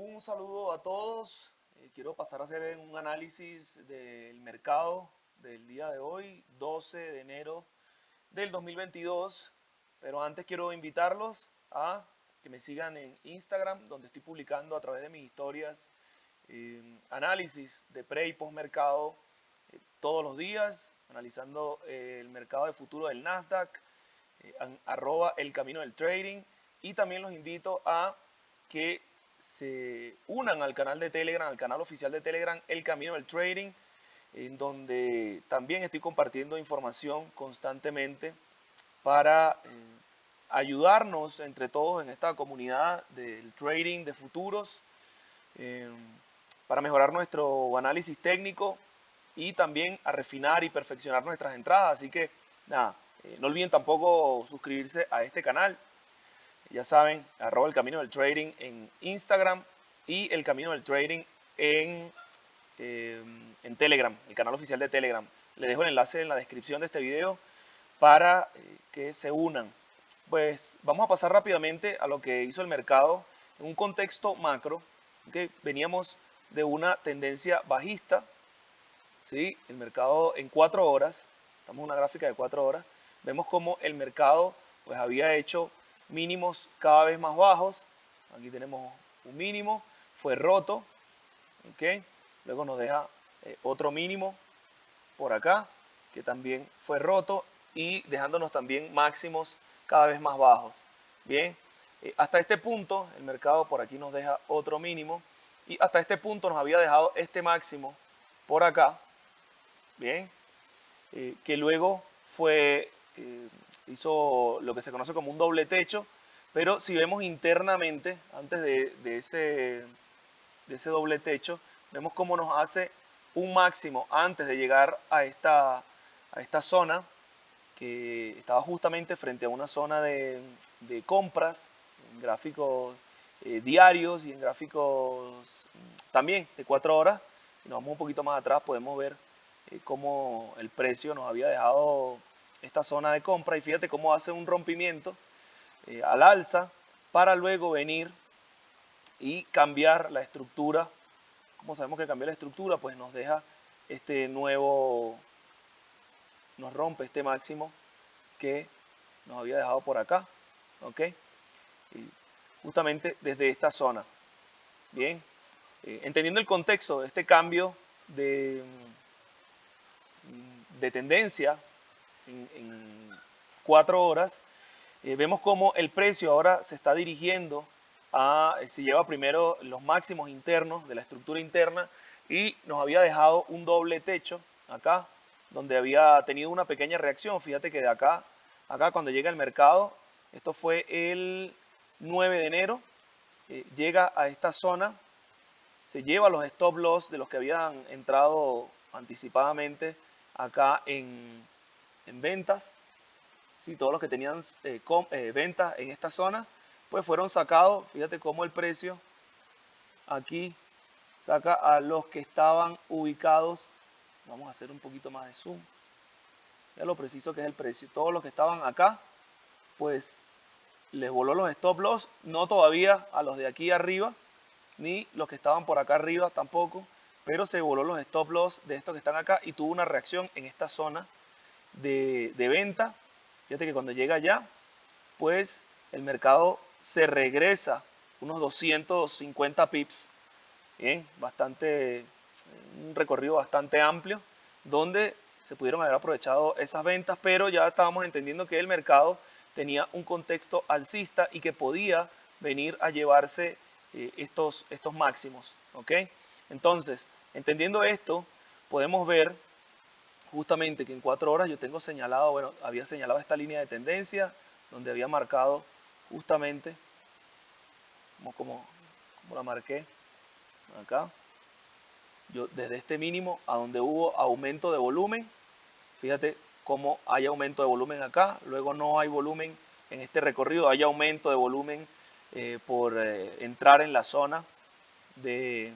Un saludo a todos. Quiero pasar a hacer un análisis del mercado del día de hoy, 12 de enero del 2022. Pero antes quiero invitarlos a que me sigan en Instagram, donde estoy publicando a través de mis historias análisis de pre y post mercado todos los días, analizando el mercado de futuro del Nasdaq, arroba el camino del trading. Y también los invito a que se unan al canal de Telegram, al canal oficial de Telegram, El Camino del Trading, en donde también estoy compartiendo información constantemente para ayudarnos entre todos en esta comunidad del trading de futuros, eh, para mejorar nuestro análisis técnico y también a refinar y perfeccionar nuestras entradas. Así que nada, no olviden tampoco suscribirse a este canal. Ya saben, arroba el camino del trading en Instagram y el camino del trading en, en Telegram, el canal oficial de Telegram. Les dejo el enlace en la descripción de este video para que se unan. Pues vamos a pasar rápidamente a lo que hizo el mercado en un contexto macro, que veníamos de una tendencia bajista, ¿sí? El mercado en 4 horas, estamos en una gráfica de 4 horas, vemos como el mercado pues había hecho mínimos cada vez más bajos. Aquí tenemos un mínimo, fue roto, ¿ok? Luego nos deja otro mínimo por acá, que también fue roto y dejándonos también máximos cada vez más bajos. Bien, hasta este punto el mercado por aquí nos deja otro mínimo y hasta este punto nos había dejado este máximo por acá, bien, que luego fue, hizo lo que se conoce como un doble techo, pero si vemos internamente, antes de ese doble techo, vemos cómo nos hace un máximo antes de llegar a esta zona, que estaba justamente frente a una zona de compras, en gráficos diarios y en gráficos también de 4 horas. Si nos vamos un poquito más atrás, podemos ver cómo el precio nos había dejado esta zona de compra y fíjate cómo hace un rompimiento al alza para luego venir y cambiar la estructura. Como sabemos que cambió la estructura, pues nos deja este nuevo, nos rompe este máximo que nos había dejado por acá, ¿ok? Y justamente desde esta zona. Bien, entendiendo el contexto de este cambio de tendencia en 4 horas, vemos como el precio ahora se está dirigiendo a, se lleva primero los máximos internos de la estructura interna y nos había dejado un doble techo acá, donde había tenido una pequeña reacción. Fíjate que de acá, acá cuando llega el mercado, esto fue el 9 de enero, llega a esta zona, se lleva los stop loss de los que habían entrado anticipadamente acá en ventas. Sí, todos los que tenían ventas en esta zona, pues fueron sacados. Fíjate cómo el precio aquí saca a los que estaban ubicados. Vamos a hacer un poquito más de zoom. Ya lo preciso que es el precio. Todos los que estaban acá, pues les voló los stop loss. No todavía a los de aquí arriba, ni los que estaban por acá arriba tampoco. Pero se voló los stop loss de estos que están acá y tuvo una reacción en esta zona de venta. Fíjate que cuando llega allá, pues el mercado se regresa unos 250 pips. Bien, bastante, un recorrido bastante amplio, donde se pudieron haber aprovechado esas ventas, pero ya estábamos entendiendo que el mercado tenía un contexto alcista y que podía venir a llevarse estos máximos. ¿Ok? Entonces, entendiendo esto, podemos ver justamente que en 4 horas yo tengo señalado, bueno, había señalado esta línea de tendencia, donde había marcado justamente, como la marqué acá, yo desde este mínimo a donde hubo aumento de volumen, fíjate cómo hay aumento de volumen acá, luego no hay volumen en este recorrido, hay aumento de volumen por entrar en la zona de,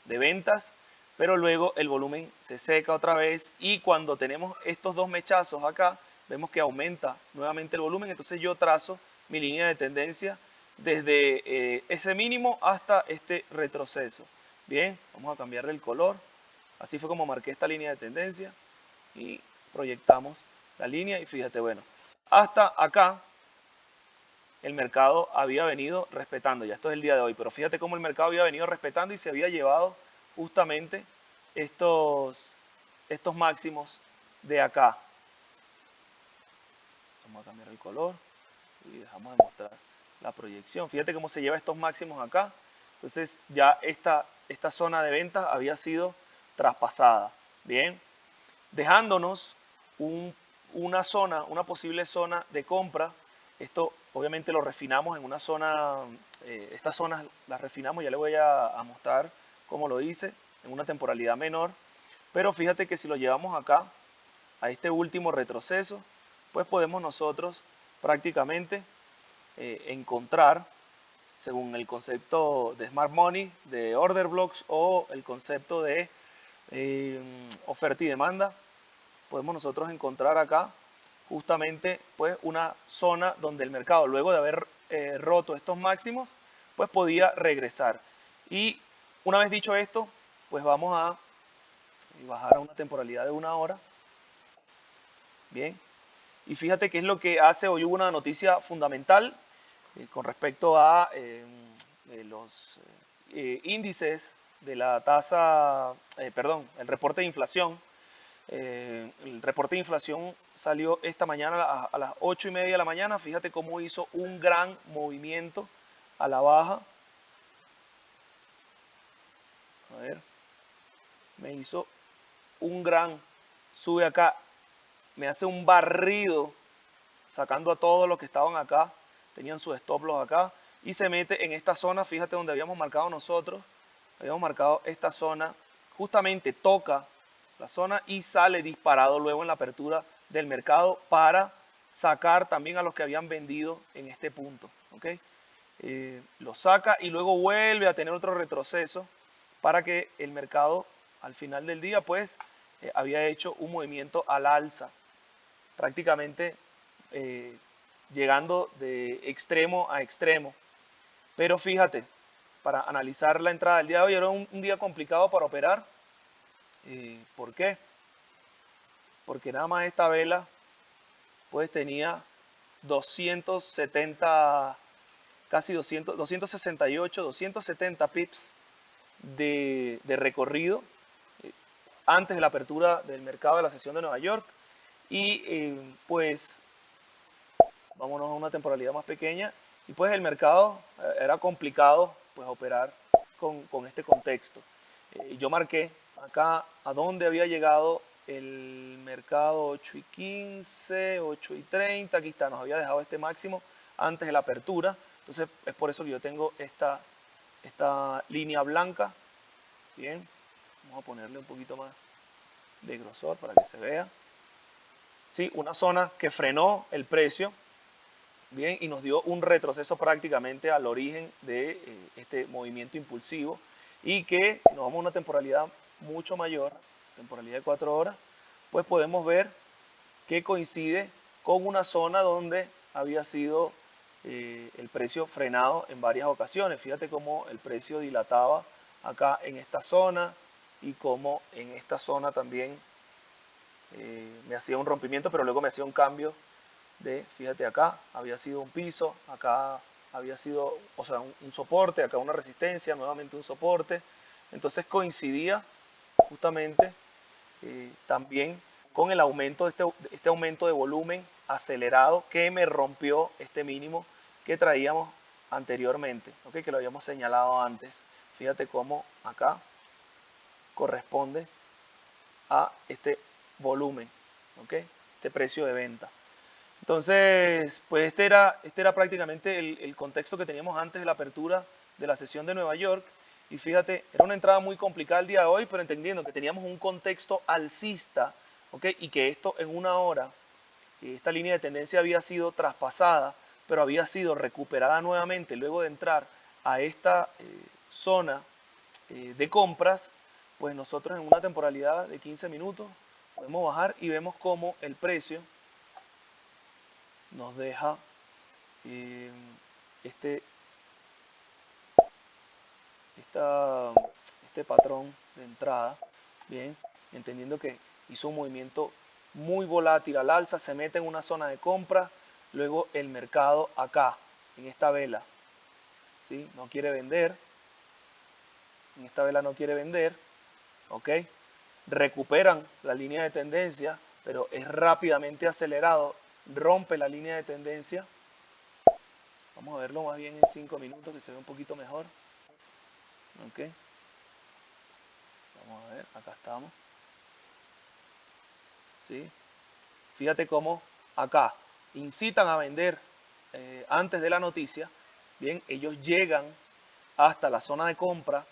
de ventas, pero luego el volumen se seca otra vez y cuando tenemos estos dos mechazos acá, vemos que aumenta nuevamente el volumen, entonces yo trazo mi línea de tendencia desde ese mínimo hasta este retroceso. Bien, vamos a cambiarle el color. Así fue como marqué esta línea de tendencia y proyectamos la línea y fíjate, bueno, hasta acá el mercado había venido respetando, ya esto es el día de hoy, pero fíjate cómo el mercado había venido respetando y se había llevado justamente estos máximos de acá. Vamos a cambiar el color y dejamos de mostrar la proyección. Fíjate cómo se lleva estos máximos acá. Entonces ya esta zona de ventas había sido traspasada. Bien, dejándonos una posible zona de compra. Esto obviamente lo refinamos en una zona, estas zonas las refinamos, ya le voy a mostrar cómo lo hice, en una temporalidad menor. Pero fíjate que si lo llevamos acá, a este último retroceso, pues podemos nosotros prácticamente encontrar, según el concepto de Smart Money, de Order Blocks o el concepto de oferta y demanda, podemos nosotros encontrar acá justamente pues una zona donde el mercado, luego de haber roto estos máximos, pues podía regresar. Y una vez dicho esto, pues vamos a bajar a una temporalidad de 1 hora. Bien, y fíjate qué es lo que hace. Hoy hubo una noticia fundamental con respecto a los índices de la tasa, perdón, el reporte de inflación. El reporte de inflación salió esta mañana a las 8:30 de la mañana. Fíjate cómo hizo un gran movimiento a la baja. A ver, me hizo un gran, sube acá, me hace un barrido sacando a todos los que estaban acá, tenían sus stop loss acá, y se mete en esta zona. Fíjate donde habíamos marcado nosotros, habíamos marcado esta zona, justamente toca la zona y sale disparado luego en la apertura del mercado para sacar también a los que habían vendido en este punto. ¿Okay? Lo saca y luego vuelve a tener otro retroceso para que el mercado al final del día pues había hecho un movimiento al alza, prácticamente llegando de extremo a extremo. Pero fíjate, para analizar la entrada del día de hoy era un día complicado para operar. ¿Por qué? Porque nada más esta vela pues tenía 270, casi 200, 268, 270 pips de recorrido antes de la apertura del mercado de la sesión de Nueva York. Y pues vámonos a una temporalidad más pequeña y pues el mercado era complicado pues operar con este contexto. Yo marqué acá a dónde había llegado el mercado 8:15, 8:30, aquí está, nos había dejado este máximo antes de la apertura. Entonces es por eso que yo tengo esta línea blanca. Bien, vamos a ponerle un poquito más de grosor para que se vea. Sí, una zona que frenó el precio. Bien, y nos dio un retroceso prácticamente al origen de este movimiento impulsivo, y que si nos vamos a una temporalidad mucho mayor, temporalidad de 4 horas, pues podemos ver que coincide con una zona donde había sido el precio frenado en varias ocasiones. Fíjate cómo el precio dilataba acá en esta zona y cómo en esta zona también me hacía un rompimiento, pero luego me hacía un cambio fíjate acá, había sido un piso, acá había sido, o sea, un soporte, acá una resistencia, nuevamente un soporte. Entonces coincidía justamente también con el aumento, este aumento de volumen acelerado que me rompió este mínimo que traíamos anteriormente, ¿okay? Que lo habíamos señalado antes. Fíjate cómo acá corresponde a este volumen, ¿okay? Este precio de venta. Entonces, pues este era prácticamente el contexto que teníamos antes de la apertura de la sesión de Nueva York. Y fíjate, era una entrada muy complicada el día de hoy, pero entendiendo que teníamos un contexto alcista, ¿ok? Y que esto en 1 hora, esta línea de tendencia había sido traspasada, pero había sido recuperada nuevamente luego de entrar a esta zona de compras, pues nosotros en una temporalidad de 15 minutos podemos bajar y vemos cómo el precio nos deja este este patrón de entrada, bien, entendiendo que hizo un movimiento muy volátil al alza, se mete en una zona de compra, luego el mercado acá, en esta vela, ¿sí? No quiere vender, en esta vela no quiere vender, ¿ok? Recuperan la línea de tendencia, pero es rápidamente acelerado, rompe la línea de tendencia. Vamos a verlo más bien en 5 minutos, que se ve un poquito mejor. ¿Ok? Vamos a ver, acá estamos. ¿Sí? Fíjate cómo acá incitan a vender antes de la noticia. Bien, ellos llegan hasta la zona de compra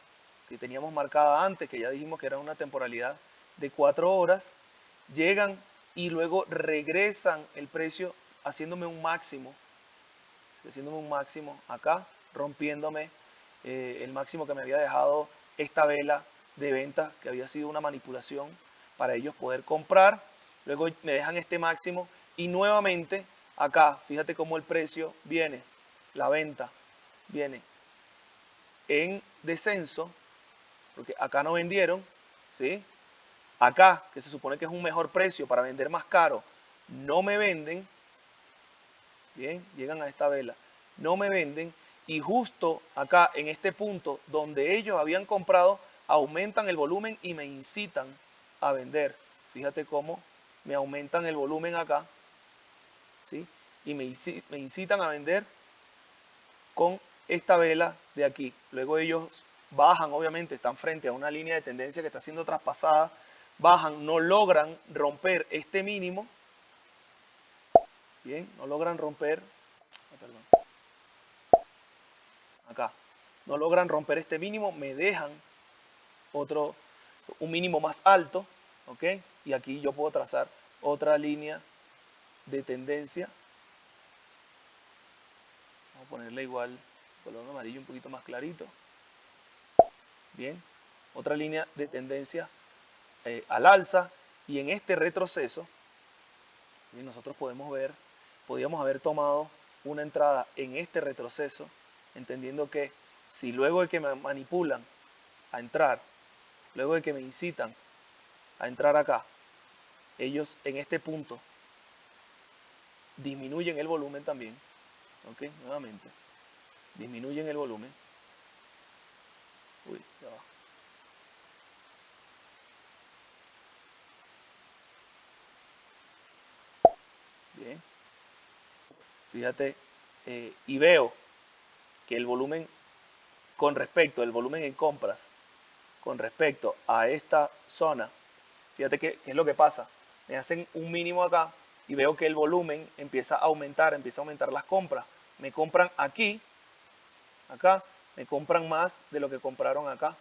que teníamos marcada antes, que ya dijimos que era una temporalidad de 4 horas. Llegan y luego regresan el precio haciéndome un máximo acá, rompiéndome el máximo que me había dejado esta vela de venta, que había sido una manipulación para ellos poder comprar. Luego me dejan este máximo y nuevamente acá, fíjate cómo el precio viene, la venta viene en descenso, porque acá no vendieron, ¿sí? Acá, que se supone que es un mejor precio para vender más caro, no me venden. Bien, llegan a esta vela, no me venden, y justo acá en este punto donde ellos habían comprado, aumentan el volumen y me incitan a vender. Fíjate cómo me aumentan el volumen acá, ¿sí? Y me incitan a vender con esta vela de aquí. Luego ellos bajan, obviamente están frente a una línea de tendencia que está siendo traspasada, bajan, no logran romper este mínimo. Bien, no logran romper, perdón, acá, no logran romper este mínimo, me dejan un mínimo más alto, ¿ok? Y aquí yo puedo trazar otra línea de tendencia. Vamos a ponerle igual color amarillo un poquito más clarito. Bien, otra línea de tendencia al alza, y en este retroceso, bien, nosotros podíamos haber tomado una entrada en este retroceso, entendiendo que si luego de que me manipulan a entrar, luego de que me incitan a entrar acá, ellos en este punto disminuyen el volumen también, ¿ok? Nuevamente, disminuyen el volumen. Uy, ya va. Bien, fíjate, y veo que el volumen el volumen en compras, con respecto a esta zona, fíjate qué es lo que pasa. Me hacen un mínimo acá y veo que el volumen empieza a aumentar las compras. Me compran aquí, acá, me compran más de lo que compraron acá.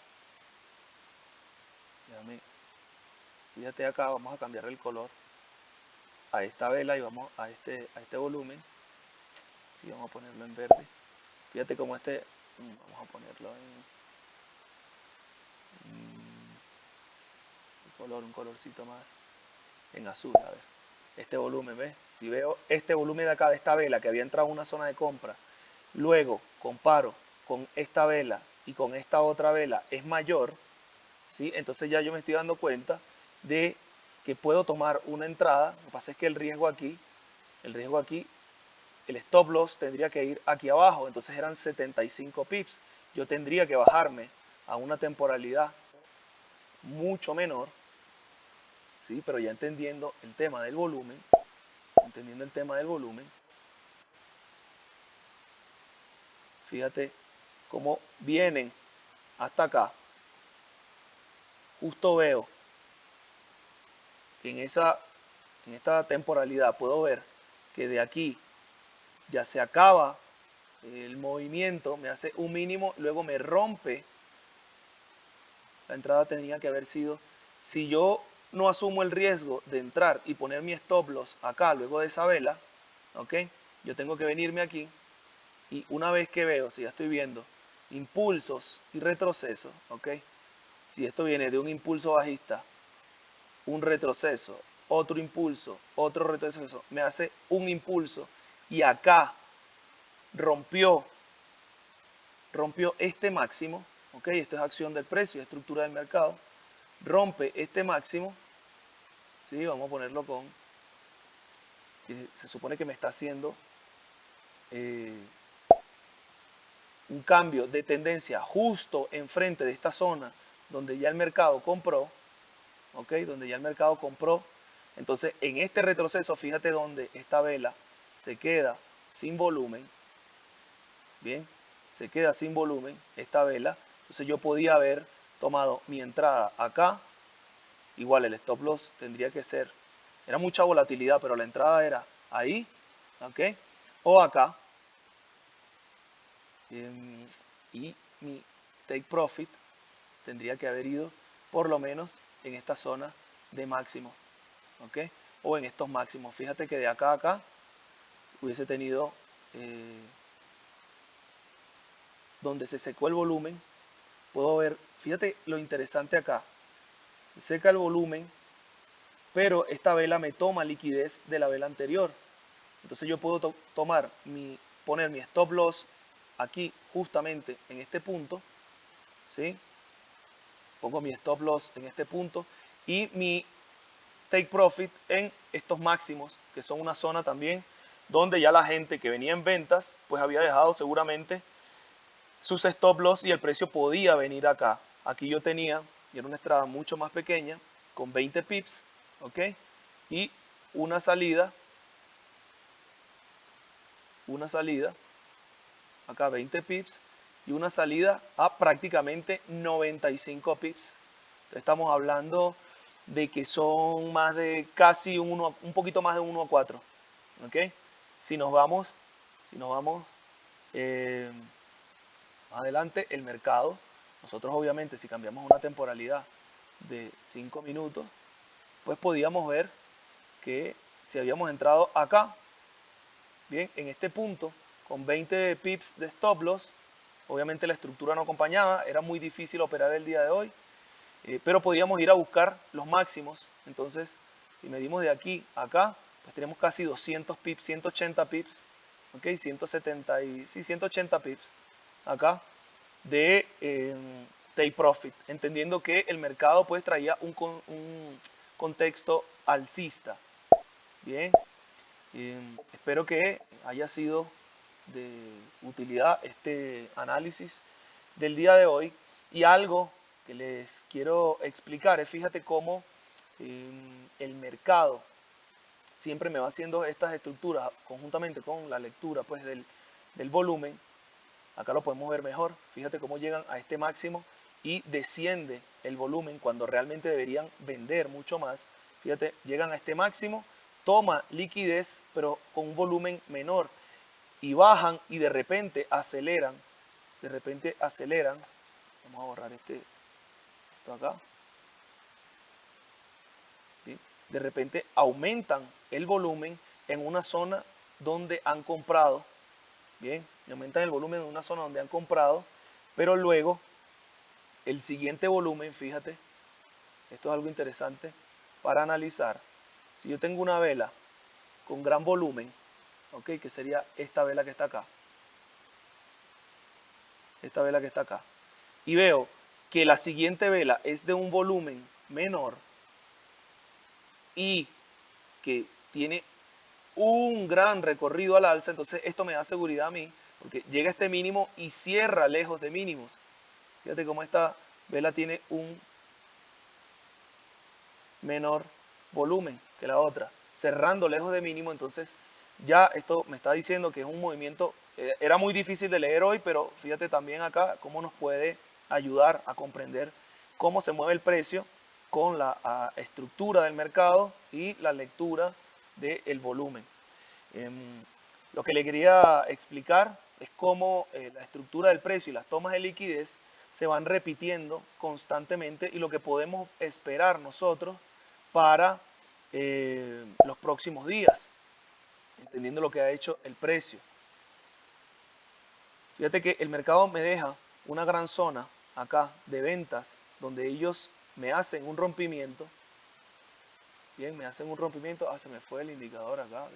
Fíjate acá, vamos a cambiar el color a esta vela y vamos a este volumen. Sí, vamos a ponerlo en verde. Fíjate cómo vamos a ponerlo un colorcito más en azul, a ver. Este volumen, ¿ves? Si veo este volumen de acá, de esta vela que había entrado en una zona de compra, luego comparo con esta vela y con esta otra vela es mayor, ¿sí? Entonces ya yo me estoy dando cuenta de que puedo tomar una entrada. Lo que pasa es que el riesgo aquí, el stop loss tendría que ir aquí abajo, entonces eran 75 pips. Yo tendría que bajarme a una temporalidad mucho menor, ¿sí? Pero ya entendiendo el tema del volumen, fíjate cómo vienen hasta acá. Justo veo que en esta temporalidad puedo ver que de aquí ya se acaba el movimiento, me hace un mínimo, luego me rompe. La entrada tenía que haber sido, si yo no asumo el riesgo de entrar y poner mi stop loss acá luego de esa vela, ¿ok? Yo tengo que venirme aquí, y una vez que veo, si ya estoy viendo impulsos y retrocesos, ¿ok? Si esto viene de un impulso bajista, un retroceso, otro impulso, otro retroceso, me hace un impulso, y acá rompió este máximo, ¿ok? Esto es acción del precio, estructura del mercado. Rompe este máximo, ¿sí? Vamos a ponerlo con, que se supone que me está haciendo un cambio de tendencia justo enfrente de esta zona donde ya el mercado compró, ¿ok? Donde ya el mercado compró. Entonces, en este retroceso, fíjate donde esta vela se queda sin volumen, bien, se queda sin volumen esta vela. Entonces yo podía haber tomado mi entrada acá, igual el stop loss tendría que ser, era mucha volatilidad, pero la entrada era ahí, ¿ok? O acá, y mi take profit tendría que haber ido por lo menos en esta zona de máximo, ¿ok? O en estos máximos. Fíjate que de acá a acá hubiese tenido donde se secó el volumen. Puedo ver, fíjate lo interesante acá, se seca el volumen, pero esta vela me toma liquidez de la vela anterior. Entonces yo puedo poner mi stop loss aquí justamente en este punto, ¿sí? Pongo mi stop loss en este punto y mi take profit en estos máximos, que son una zona también donde ya la gente que venía en ventas, pues había dejado seguramente sus stop loss y el precio podía venir acá. Aquí yo tenía, y era una entrada mucho más pequeña, con 20 pips, ¿ok? Y una salida, acá 20 pips, y una salida a prácticamente 95 pips. Entonces estamos hablando de que son más de casi un poquito más de 1 a 4, ¿ok? Si nos vamos eh, más adelante, el mercado, nosotros obviamente si cambiamos una temporalidad de 5 minutos, pues podíamos ver que si habíamos entrado acá, bien, en este punto, con 20 pips de stop loss, obviamente la estructura no acompañaba, era muy difícil operar el día de hoy, pero podíamos ir a buscar los máximos. Entonces, si medimos de aquí a acá, pues tenemos casi 200 pips, 180 pips, ¿ok? 180 pips acá de take profit, entendiendo que el mercado pues traía un contexto alcista. Bien, espero que haya sido de utilidad este análisis del día de hoy. Y algo que les quiero explicar es, fíjate cómo el mercado siempre me va haciendo estas estructuras conjuntamente con la lectura pues del volumen. Acá lo podemos ver mejor. Fíjate cómo llegan a este máximo y desciende el volumen cuando realmente deberían vender mucho más. Fíjate, llegan a este máximo, toma liquidez, pero con un volumen menor. Y bajan y de repente aceleran. De repente aceleran. Vamos a borrar esto acá. ¿Sí? De repente aumentan el volumen en una zona donde han comprado. Bien, y aumentan el volumen en una zona donde han comprado, pero luego el siguiente volumen, fíjate, esto es algo interesante para analizar. Si yo tengo una vela con gran volumen, ok, que sería esta vela que está acá, esta vela que está acá, y veo que la siguiente vela es de un volumen menor y que tiene un gran recorrido al alza, entonces esto me da seguridad a mí, porque llega a este mínimo y cierra lejos de mínimos. Fíjate cómo esta vela tiene un menor volumen que la otra, cerrando lejos de mínimo. Entonces ya esto me está diciendo que es un movimiento, era muy difícil de leer hoy, pero fíjate también acá cómo nos puede ayudar a comprender cómo se mueve el precio con la estructura del mercado y la lectura del volumen. Lo que le quería explicar es cómo la estructura del precio y las tomas de liquidez se van repitiendo constantemente y lo que podemos esperar nosotros para los próximos días, entendiendo lo que ha hecho el precio. Fíjate que el mercado me deja una gran zona acá de ventas donde ellos me hacen un rompimiento. Bien, me hacen un rompimiento. Se me fue el indicador acá.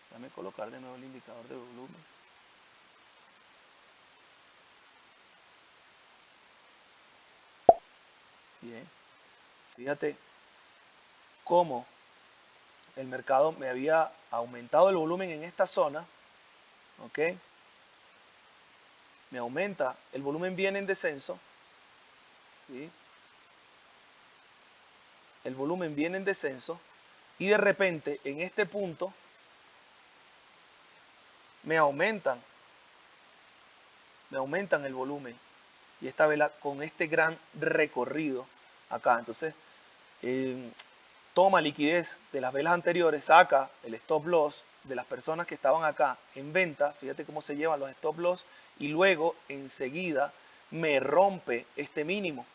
Déjame colocar de nuevo el indicador de volumen. Bien, fíjate cómo el mercado me había aumentado el volumen en esta zona, ¿ok? Me aumenta, el volumen viene en descenso, ¿sí? El volumen viene en descenso y de repente en este punto me aumentan el volumen y esta vela con este gran recorrido acá. Entonces, toma liquidez de las velas anteriores, saca el stop loss de las personas que estaban acá en venta, fíjate cómo se llevan los stop loss, y luego enseguida me rompe este mínimo.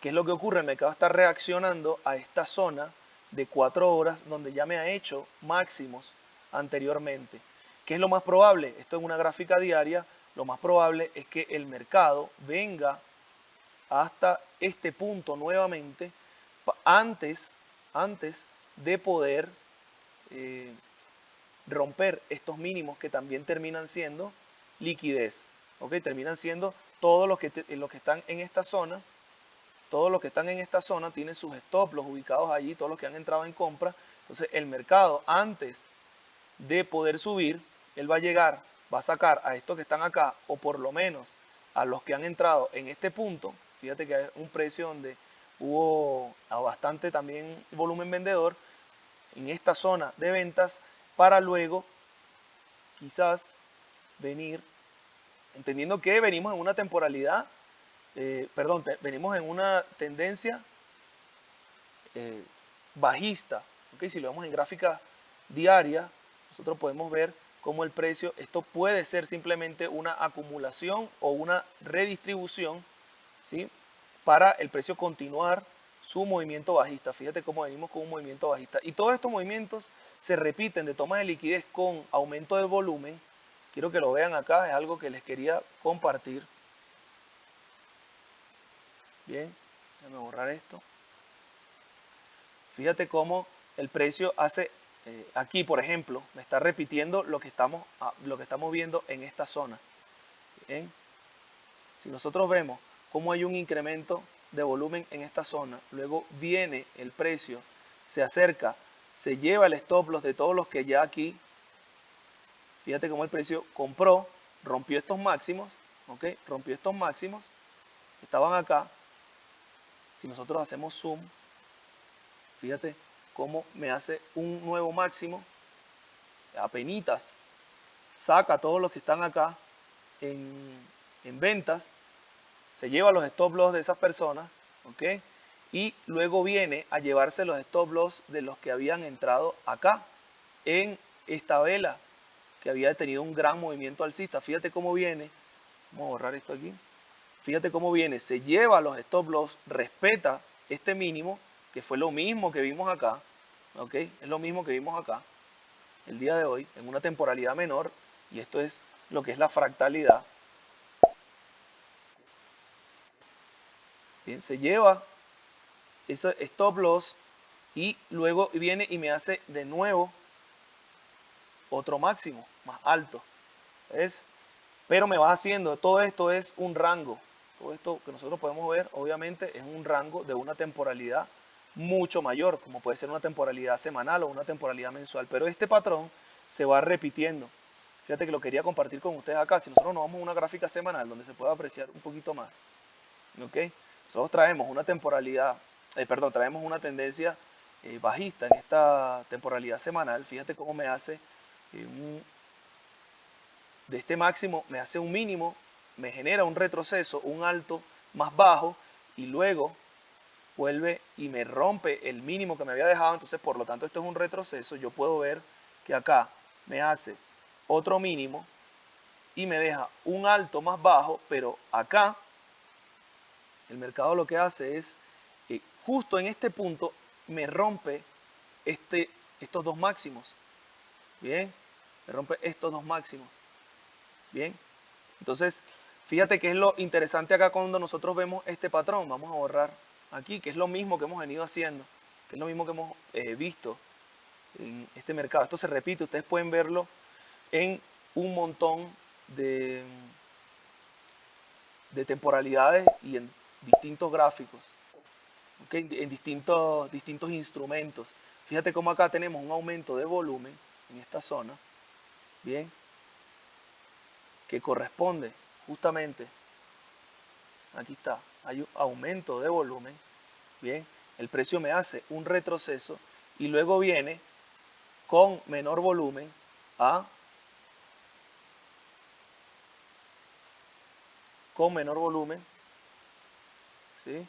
¿Qué es lo que ocurre? El mercado está reaccionando a esta zona de 4 horas donde ya me ha hecho máximos anteriormente. ¿Qué es lo más probable? Esto en una gráfica diaria, lo más probable es que el mercado venga hasta este punto nuevamente antes de poder romper estos mínimos que también terminan siendo liquidez. ¿Ok? Terminan siendo todos los que están en esta zona. Todos los que están en esta zona tienen sus stop loss ubicados allí, todos los que han entrado en compra. Entonces el mercado, antes de poder subir, él va a llegar, va a sacar a estos que están acá, o por lo menos a los que han entrado en este punto. Fíjate que hay un precio donde hubo bastante también volumen vendedor en esta zona de ventas, para luego quizás venir, entendiendo que venimos en una temporalidad, venimos en una tendencia bajista. ¿Okay? Si lo vemos en gráfica diaria, nosotros podemos ver cómo el precio, esto puede ser simplemente una acumulación o una redistribución, ¿sí? Para el precio continuar su movimiento bajista. Fíjate cómo venimos con un movimiento bajista. Y todos estos movimientos se repiten de toma de liquidez con aumento del volumen. Quiero que lo vean acá, es algo que les quería compartir. Bien, déjame borrar esto. Fíjate cómo el precio hace, aquí por ejemplo, me está repitiendo lo que estamos viendo en esta zona. Bien. Si nosotros vemos cómo hay un incremento de volumen en esta zona, luego viene el precio, se acerca, se lleva el stop loss de todos los que ya aquí, fíjate cómo el precio compró, rompió estos máximos, ¿ok? Rompió estos máximos, estaban acá. Si nosotros hacemos zoom, fíjate cómo me hace un nuevo máximo, apenitas, saca a todos los que están acá en ventas, se lleva los stop loss de esas personas, ¿ok? Y luego viene a llevarse los stop loss de los que habían entrado acá en esta vela que había tenido un gran movimiento alcista. Fíjate cómo viene, vamos a borrar esto aquí, fíjate cómo viene, se lleva los stop loss, respeta este mínimo, que fue lo mismo que vimos acá, ¿ok? Es lo mismo que vimos acá el día de hoy en una temporalidad menor, y esto es lo que es la fractalidad. Bien, se lleva ese stop loss y luego viene y me hace de nuevo otro máximo más alto. ¿Ves? Pero me va haciendo, todo esto es un rango. Todo esto que nosotros podemos ver, obviamente, es un rango de una temporalidad mucho mayor, como puede ser una temporalidad semanal o una temporalidad mensual. Pero este patrón se va repitiendo. Fíjate que lo quería compartir con ustedes acá. Si nosotros nos vamos a una gráfica semanal donde se pueda apreciar un poquito más, ¿ok? Nosotros traemos una temporalidad, traemos una tendencia bajista en esta temporalidad semanal. Fíjate cómo me hace de este máximo, me hace un mínimo, me genera un retroceso, un alto más bajo, y luego vuelve y me rompe el mínimo que me había dejado. Entonces, por lo tanto, esto es un retroceso. Yo puedo ver que acá me hace otro mínimo y me deja un alto más bajo, pero acá el mercado lo que hace es, justo en este punto, me rompe estos dos máximos. Bien, me rompe estos dos máximos. Bien, entonces, fíjate que es lo interesante acá cuando nosotros vemos este patrón. Vamos a borrar aquí, que es lo mismo que hemos venido haciendo, que es lo mismo que hemos visto en este mercado. Esto se repite, ustedes pueden verlo en un montón de temporalidades y en distintos gráficos. ¿ok? En distintos instrumentos. Fíjate cómo acá tenemos un aumento de volumen en esta zona, bien, que corresponde justamente, aquí está, hay un aumento de volumen, bien, el precio me hace un retroceso y luego viene con menor volumen con menor volumen, ¿sí?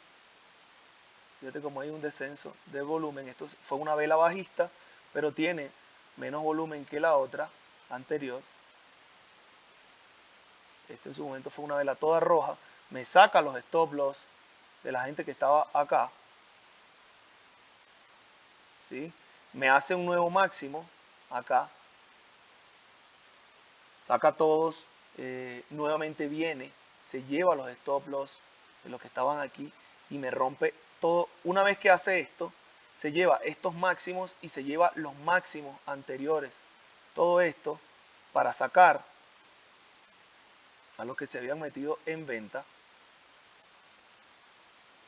Fíjate cómo hay un descenso de volumen. Esto fue una vela bajista, pero tiene menos volumen que la otra anterior. Este en su momento fue una vela toda roja. Me saca los stop loss de la gente que estaba acá, ¿sí? Me hace un nuevo máximo acá. Saca todos, nuevamente viene, se lleva los stop loss de los que estaban aquí y me rompe todo. Una vez que hace esto, se lleva estos máximos y se lleva los máximos anteriores. Todo esto para sacar a los que se habían metido en venta.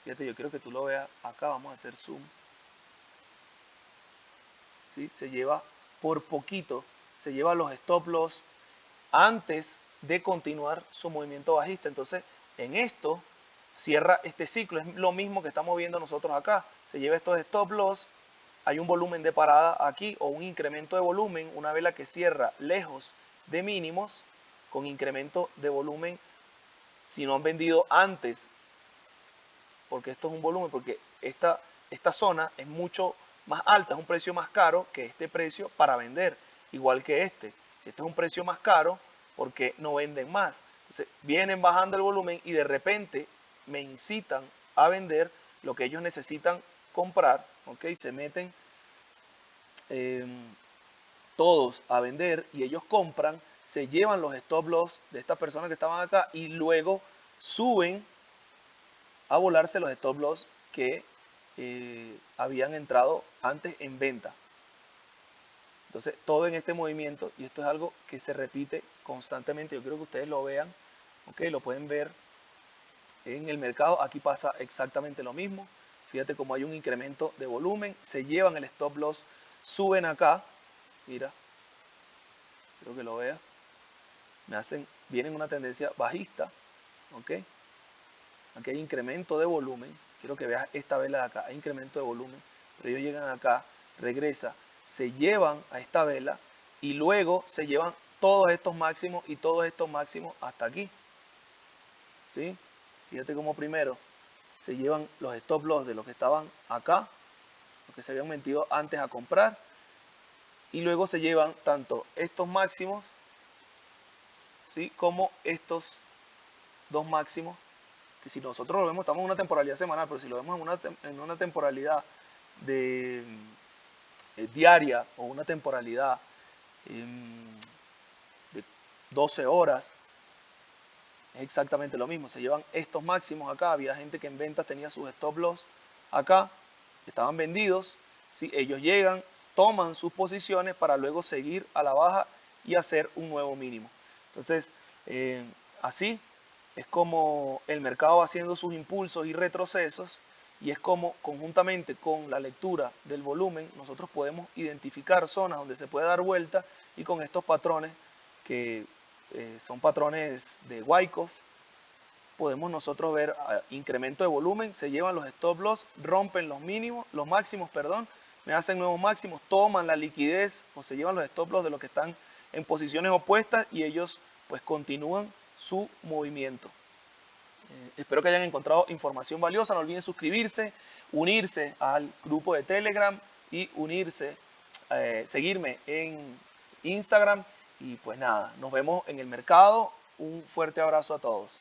Fíjate, yo quiero que tú lo veas acá, vamos a hacer zoom. ¿Sí? Se lleva por poquito, se lleva los stop loss antes de continuar su movimiento bajista. Entonces, en esto cierra este ciclo. Es lo mismo que estamos viendo nosotros acá. Se lleva estos stop loss, hay un volumen de parada aquí o un incremento de volumen, una vela que cierra lejos de mínimos con incremento de volumen si no han vendido antes, porque esto es un volumen, porque esta zona es mucho más alta, es un precio más caro que este precio para vender, igual que este. Si este es un precio más caro, ¿por qué no venden más? Entonces, vienen bajando el volumen y de repente me incitan a vender lo que ellos necesitan comprar, ¿ok? Se meten todos a vender y ellos compran, se llevan los stop loss de estas personas que estaban acá y luego suben a volarse los stop loss que habían entrado antes en venta. Entonces, todo en este movimiento, y esto es algo que se repite constantemente, yo quiero que ustedes lo vean, ¿ok? Lo pueden ver en el mercado, aquí pasa exactamente lo mismo. Fíjate cómo hay un incremento de volumen, se llevan el stop loss, suben acá, mira, quiero que lo veas, vienen una tendencia bajista, ¿ok? Aquí hay incremento de volumen, quiero que veas esta vela de acá, hay incremento de volumen, pero ellos llegan acá, regresa, se llevan a esta vela y luego se llevan todos estos máximos y todos estos máximos hasta aquí, ¿sí? Fíjate cómo primero se llevan los stop loss de los que estaban acá, los que se habían metido antes a comprar, y luego se llevan tanto estos máximos, ¿sí? Como estos dos máximos, que si nosotros lo vemos, estamos en una temporalidad semanal, pero si lo vemos en una temporalidad de diaria o una temporalidad de 12 horas, es exactamente lo mismo. Se llevan estos máximos acá. Había gente que en ventas tenía sus stop loss acá, estaban vendidos. ¿Sí? Ellos llegan, toman sus posiciones para luego seguir a la baja y hacer un nuevo mínimo. Entonces, así es como el mercado va haciendo sus impulsos y retrocesos y es como conjuntamente con la lectura del volumen nosotros podemos identificar zonas donde se puede dar vuelta y con estos patrones que son patrones de Wyckoff podemos nosotros ver incremento de volumen, se llevan los stop loss, rompen los mínimos, los máximos, perdón, me hacen nuevos máximos, toman la liquidez o se llevan los stop loss de los que están en posiciones opuestas y ellos pues continúan su movimiento. Espero que hayan encontrado información valiosa. No olviden suscribirse, unirse al grupo de Telegram y seguirme en Instagram. Y pues nada, nos vemos en el mercado. Un fuerte abrazo a todos.